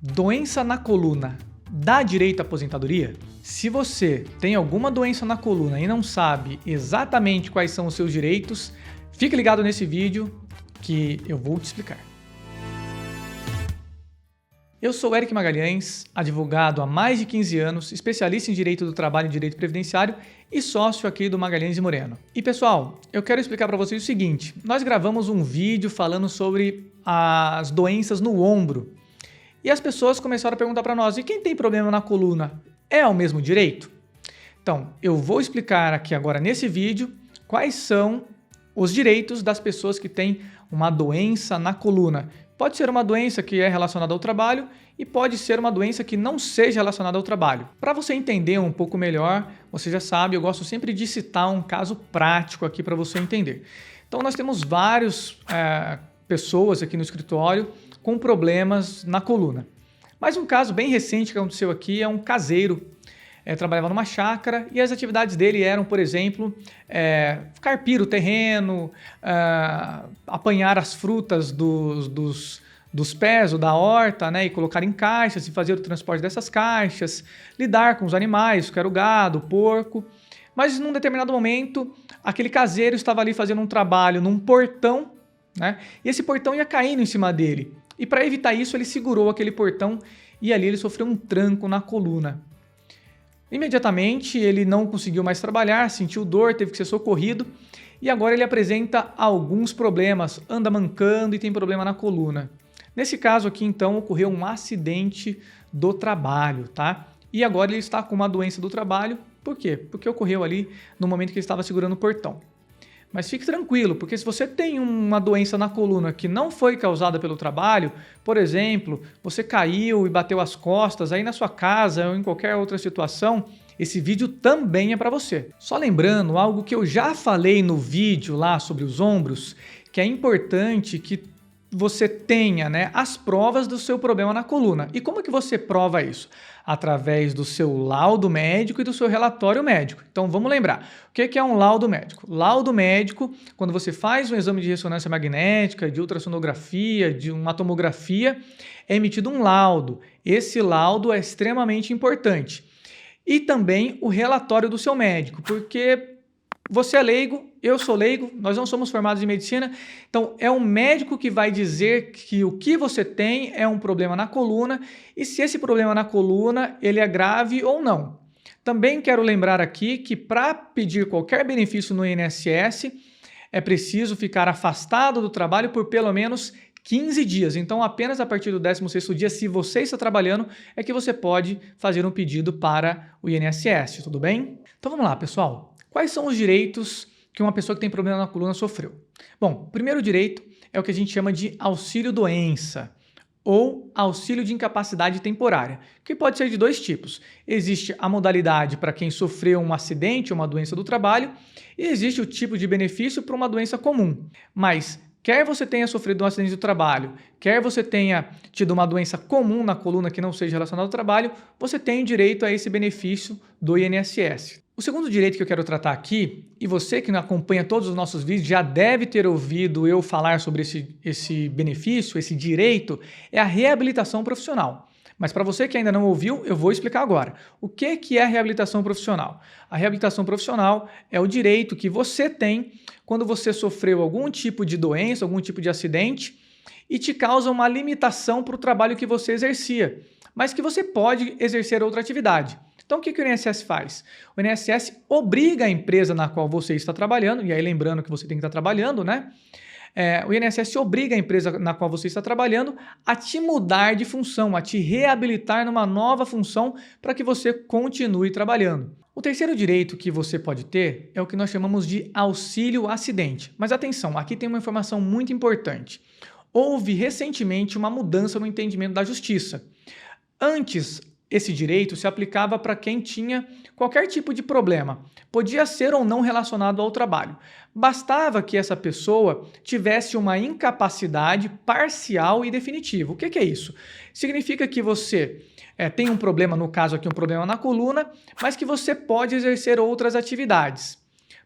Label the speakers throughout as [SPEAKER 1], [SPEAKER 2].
[SPEAKER 1] Doença na coluna dá direito à aposentadoria? Se você tem alguma doença na coluna e não sabe exatamente quais são os seus direitos, fique ligado nesse vídeo que eu vou te explicar. Eu sou Eric Magalhães, advogado há mais de 15 anos, especialista em Direito do Trabalho e Direito Previdenciário e sócio aqui do Magalhães e Moreno. E pessoal, eu quero explicar para vocês o seguinte, nós gravamos um vídeo falando sobre as doenças no ombro e as pessoas começaram a perguntar para nós, e quem tem problema na coluna é o mesmo direito? Então, eu vou explicar aqui agora nesse vídeo quais são os direitos das pessoas que têm uma doença na coluna. Pode ser uma doença que é relacionada ao trabalho e pode ser uma doença que não seja relacionada ao trabalho. Para você entender um pouco melhor, você já sabe, eu gosto sempre de citar um caso prático aqui para você entender. Então nós temos várias pessoas aqui no escritório com problemas na coluna. Mas um caso bem recente que aconteceu aqui é um caseiro. Trabalhava numa chácara e as atividades dele eram, por exemplo, carpir o terreno, apanhar as frutas dos pés ou da horta, né, e colocar em caixas e fazer o transporte dessas caixas, lidar com os animais, que era o gado, o porco. Mas num determinado momento, aquele caseiro estava ali fazendo um trabalho num portão, né, e esse portão ia caindo em cima dele. E para evitar isso, ele segurou aquele portão e ali ele sofreu um tranco na coluna. Imediatamente ele não conseguiu mais trabalhar, sentiu dor, teve que ser socorrido e agora ele apresenta alguns problemas, anda mancando e tem problema na coluna. Nesse caso aqui então ocorreu um acidente do trabalho, tá? E agora ele está com uma doença do trabalho, por quê? Porque ocorreu ali no momento que ele estava segurando o portão. Mas fique tranquilo, porque se você tem uma doença na coluna que não foi causada pelo trabalho, por exemplo, você caiu e bateu as costas aí na sua casa ou em qualquer outra situação, esse vídeo também é para você. Só lembrando algo que eu já falei no vídeo lá sobre os ombros, que é importante que você tenha, né, as provas do seu problema na coluna. E como que você prova isso? Através do seu laudo médico e do seu relatório médico. Então vamos lembrar, o que é um laudo médico? Laudo médico, quando você faz um exame de ressonância magnética, de ultrassonografia, de uma tomografia, é emitido um laudo. Esse laudo é extremamente importante. E também o relatório do seu médico, porque você é leigo, eu sou leigo, nós não somos formados em medicina, então é o médico que vai dizer que o que você tem é um problema na coluna e se esse problema na coluna ele é grave ou não. Também quero lembrar aqui que para pedir qualquer benefício no INSS é preciso ficar afastado do trabalho por pelo menos 15 dias. Então apenas a partir do 16º dia, se você está trabalhando, é que você pode fazer um pedido para o INSS, tudo bem? Então vamos lá, pessoal. Quais são os direitos que uma pessoa que tem problema na coluna sofreu? Bom, o primeiro direito é o que a gente chama de auxílio-doença ou auxílio de incapacidade temporária, que pode ser de dois tipos. Existe a modalidade para quem sofreu um acidente ou uma doença do trabalho e existe o tipo de benefício para uma doença comum. Mas quer você tenha sofrido um acidente do trabalho, quer você tenha tido uma doença comum na coluna que não seja relacionada ao trabalho, você tem direito a esse benefício do INSS. O segundo direito que eu quero tratar aqui, e você que não acompanha todos os nossos vídeos já deve ter ouvido eu falar sobre esse benefício, esse direito, é a reabilitação profissional. Mas para você que ainda não ouviu, eu vou explicar agora. O que é a reabilitação profissional? A reabilitação profissional é o direito que você tem quando você sofreu algum tipo de doença, algum tipo de acidente e te causa uma limitação para o trabalho que você exercia, mas que você pode exercer outra atividade. Então, o que o INSS faz? O INSS obriga a empresa na qual você está trabalhando, e aí lembrando que você tem que estar trabalhando, né? O INSS obriga a empresa na qual você está trabalhando a te mudar de função, a te reabilitar numa nova função para que você continue trabalhando. O terceiro direito que você pode ter é o que nós chamamos de auxílio-acidente. Mas atenção, aqui tem uma informação muito importante. Houve recentemente uma mudança no entendimento da Justiça. Antes, esse direito se aplicava para quem tinha qualquer tipo de problema, podia ser ou não relacionado ao trabalho. Bastava que essa pessoa tivesse uma incapacidade parcial e definitiva. O que é isso? Significa que você tem um problema, no caso aqui um problema na coluna, mas que você pode exercer outras atividades.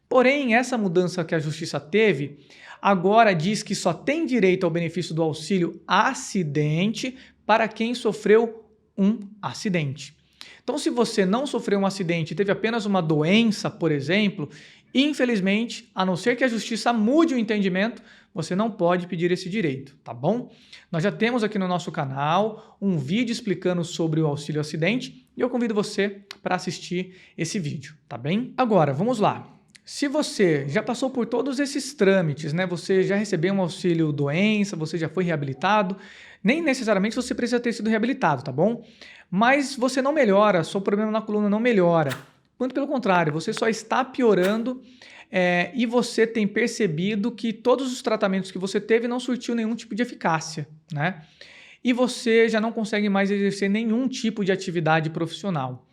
[SPEAKER 1] Porém, essa mudança que a Justiça teve, agora diz que só tem direito ao benefício do auxílio acidente para quem sofreu um acidente. Então, se você não sofreu um acidente e teve apenas uma doença, por exemplo, infelizmente, a não ser que a justiça mude o entendimento, você não pode pedir esse direito, tá bom? Nós já temos aqui no nosso canal um vídeo explicando sobre o auxílio acidente e eu convido você para assistir esse vídeo, tá bem? Agora, vamos lá. Se você já passou por todos esses trâmites, né? Você já recebeu um auxílio doença, você já foi reabilitado, nem necessariamente você precisa ter sido reabilitado, tá bom? Mas você não melhora, seu problema na coluna não melhora. Muito pelo contrário, você só está piorando e você tem percebido que todos os tratamentos que você teve não surtiu nenhum tipo de eficácia, né? E você já não consegue mais exercer nenhum tipo de atividade profissional.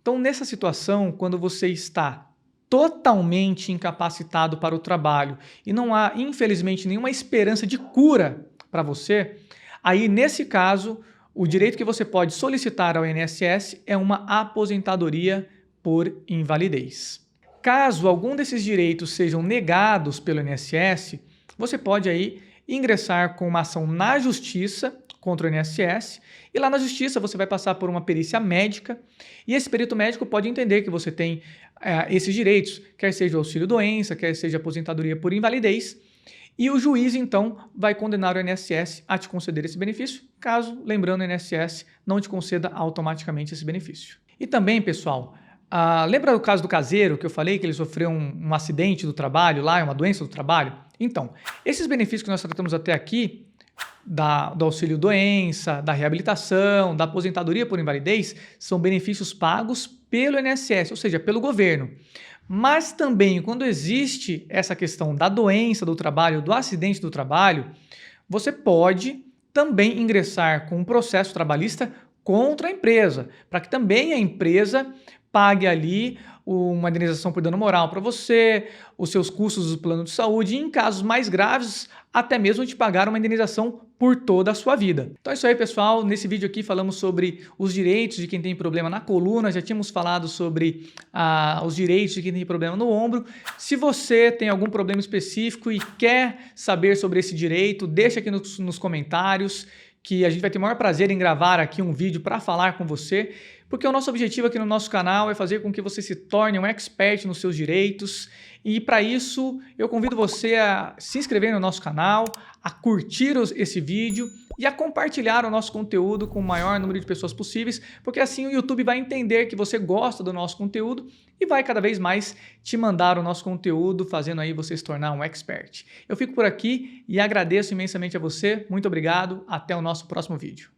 [SPEAKER 1] Então, nessa situação, quando você está totalmente incapacitado para o trabalho e não há, infelizmente, nenhuma esperança de cura para você, aí, nesse caso, o direito que você pode solicitar ao INSS é uma aposentadoria por invalidez. Caso algum desses direitos sejam negados pelo INSS, você pode aí ingressar com uma ação na Justiça contra o INSS e lá na Justiça você vai passar por uma perícia médica e esse perito médico pode entender que você tem esses direitos, quer seja auxílio doença, quer seja aposentadoria por invalidez, e o juiz, então, vai condenar o INSS a te conceder esse benefício, caso, lembrando, o INSS não te conceda automaticamente esse benefício. E também, pessoal, lembra do caso do caseiro que eu falei que ele sofreu um acidente do trabalho lá, uma doença do trabalho? Então, esses benefícios que nós tratamos até aqui, do auxílio doença, da reabilitação, da aposentadoria por invalidez, são benefícios pagos pelo INSS, ou seja, pelo governo. Mas também, quando existe essa questão da doença do trabalho, do acidente do trabalho, você pode também ingressar com um processo trabalhista contra a empresa, para que também a empresa pague ali uma indenização por dano moral para você, os seus custos do plano de saúde e, em casos mais graves, até mesmo te pagar uma indenização por toda a sua vida. Então é isso aí, pessoal. Nesse vídeo aqui falamos sobre os direitos de quem tem problema na coluna, já tínhamos falado sobre os direitos de quem tem problema no ombro. Se você tem algum problema específico e quer saber sobre esse direito, deixa aqui nos comentários, que a gente vai ter o maior prazer em gravar aqui um vídeo para falar com você, porque o nosso objetivo aqui no nosso canal é fazer com que você se torne um expert nos seus direitos e para isso eu convido você a se inscrever no nosso canal, a curtir esse vídeo e a compartilhar o nosso conteúdo com o maior número de pessoas possíveis, porque assim o YouTube vai entender que você gosta do nosso conteúdo e vai cada vez mais te mandar o nosso conteúdo, fazendo aí você se tornar um expert. Eu fico por aqui e agradeço imensamente a você. Muito obrigado. Até o nosso próximo vídeo.